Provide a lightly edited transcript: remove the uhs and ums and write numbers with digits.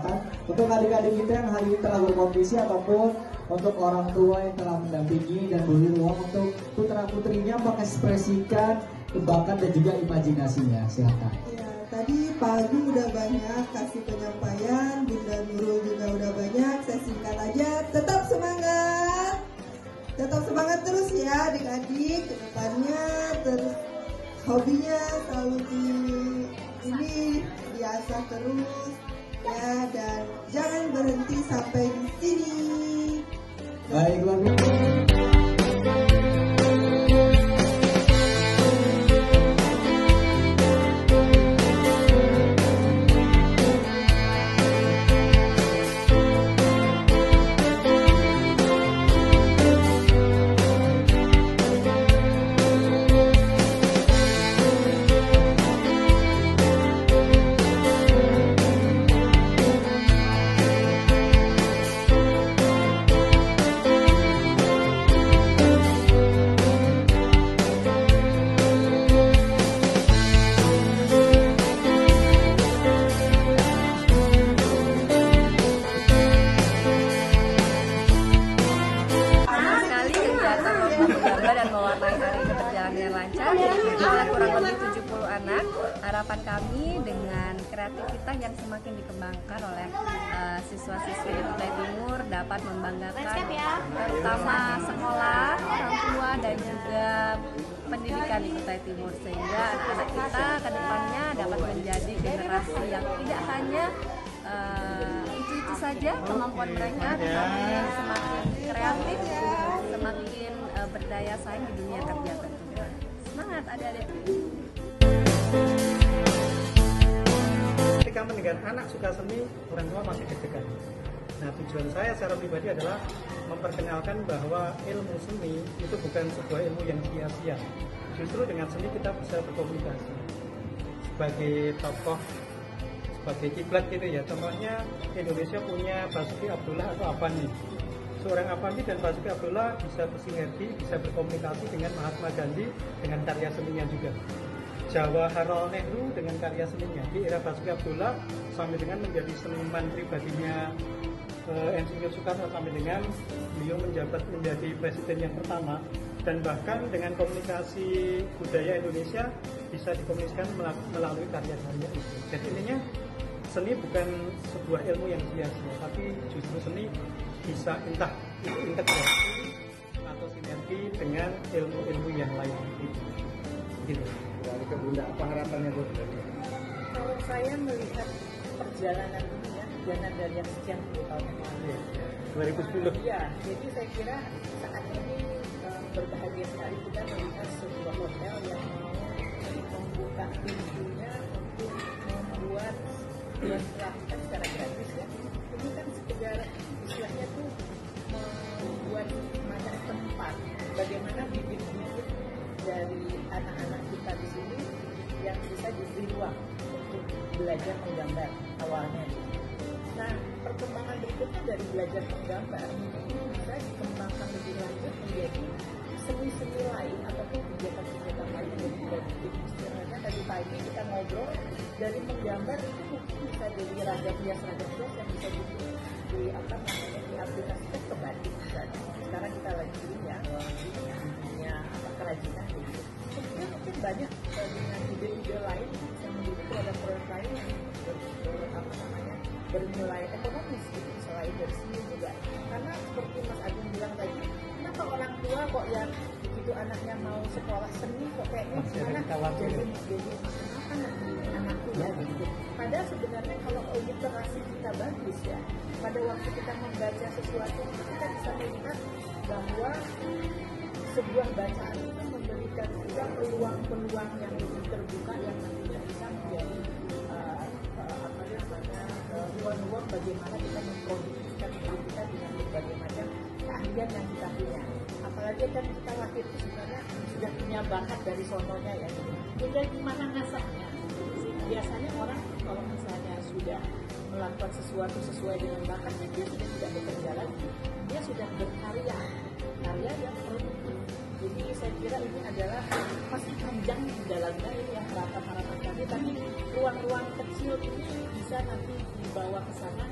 perkenalkan untuk adik-adik kita yang hari ini telah berkompetisi ataupun untuk orang tua yang telah mendampingi dan beri ruang untuk putra-putrinya mengekspresikan bakat dan juga imajinasinya. Silakan. Ya, tadi Pak Agung udah banyak kasih penyampaian, Bunda Nurul juga udah banyak. Saya singkat aja, tetap semangat. Tetap semangat terus ya adik-adik ke depannya, terus hobinya selalu diasah terus ya, dan jangan berhenti sampai di sini. Baik, luar biasa. dan mewarnai hari ini berjalan dengan lancar. Ada kurang lebih 70 anak. Harapan kami dengan kreativitas yang semakin dikembangkan oleh siswa-siswi Kutai Timur dapat membanggakan terutama sekolah, orang tua dan juga pendidikan di Kutai Timur, sehingga anak-anak kita ke depannya dapat menjadi generasi yang tidak hanya itu saja kemampuan mereka, tetapi semakin kreatif, semakin berdaya saing di dunia kerja tentunya. Semangat adik-adik. Ketika mendengar anak suka seni, orang tua masih deg-degan. Nah, tujuan saya secara pribadi adalah memperkenalkan bahwa ilmu seni itu bukan sebuah ilmu yang sia-sia. Justru dengan seni kita bisa berkomunikasi. Sebagai tokoh, sebagai kiblat gitu ya. Contohnya Indonesia punya Basuki Abdullah atau Avandi. Seorang Avandi dan Basuki Abdullah bisa bersinergi, bisa berkomunikasi dengan Mahatma Gandhi dengan karya seninya juga. Jawaharlal Nehru dengan karya seninya. Di era Basuki Abdullah sampai dengan menjadi seniman pribadinya Insinyur Soekarno, sampai dengan beliau menjabat menjadi presiden yang pertama, dan bahkan dengan komunikasi budaya Indonesia bisa dikomunikasikan melalui karya-karya itu. Jadi intinya seni bukan sebuah ilmu yang sia-sia, tapi justru seni bisa entah itu integrasi atau sinergi dengan ilmu-ilmu yang lain. Gitu. Dari ke Bunda, apa harapannya Bu? Kalau saya melihat perjalanan ini ya, perjalanan dari yang sekian puluh tahun yang lalu. 2010. Iya, jadi saya kira saat ini berbahagia sekali kita melihat sebuah hotel yang mau membuka pintunya untuk membuat melakukan secara gratis ya. Ini kan sekedar istilahnya tuh membuat semacam tempat bagaimana bibit-bibit dari anak-anak kita di sini yang bisa diberi ruang untuk belajar menggambar awalnya. Nah, perkembangan berikutnya dari belajar menggambar ini bisa dikembangkan lebih lanjut menjadi seni-seni lain ataupun kegiatan-kegiatan lain yang kreatif. Istilahnya tadi pagi kita ngobrol dari menggambar itu mungkin bisa jadi ragam hias yang bisa diaplikasikan ke batik. Sekarang kita lagi ya punya kerajinan gitu. Kemudian mungkin banyak dengan ide-ide lain yang menjadi produk-produk lain yang bernilai ekonomis gitu, selain dari sini juga. Karena seperti Mas Agung bilang tadi, kenapa orang tua kok yang begitu anaknya mau sekolah seni kok kayaknya jadi apa nanti anakku ya gitu. Padahal sebenarnya kalau literasi kita bagus ya, pada waktu kita membaca sesuatu kita bisa melihat bahwa sebuah bacaan itu memberikan juga peluang-peluang yang lebih terbuka yang nantinya bisa menjadi ruang-ruang bagaimana kita memproduksikan diri kita dengan berbagai macam keahlian yang kita punya. Apalagi kan kita lahir itu sebenarnya sudah punya bakat dari sononya ya. Tinggal gimana ngasahnya. Biasanya orang kalau misalnya sudah melakukan sesuatu sesuai dengan bakatnya, dia sudah tidak bekerja lagi, dia sudah berkarya, karya yang produktif. Jadi saya kira ini adalah masih panjang di dalamnya ini ya harapan-harapan kami, tapi ruang-ruang kecil ini bisa nanti dibawa ke sana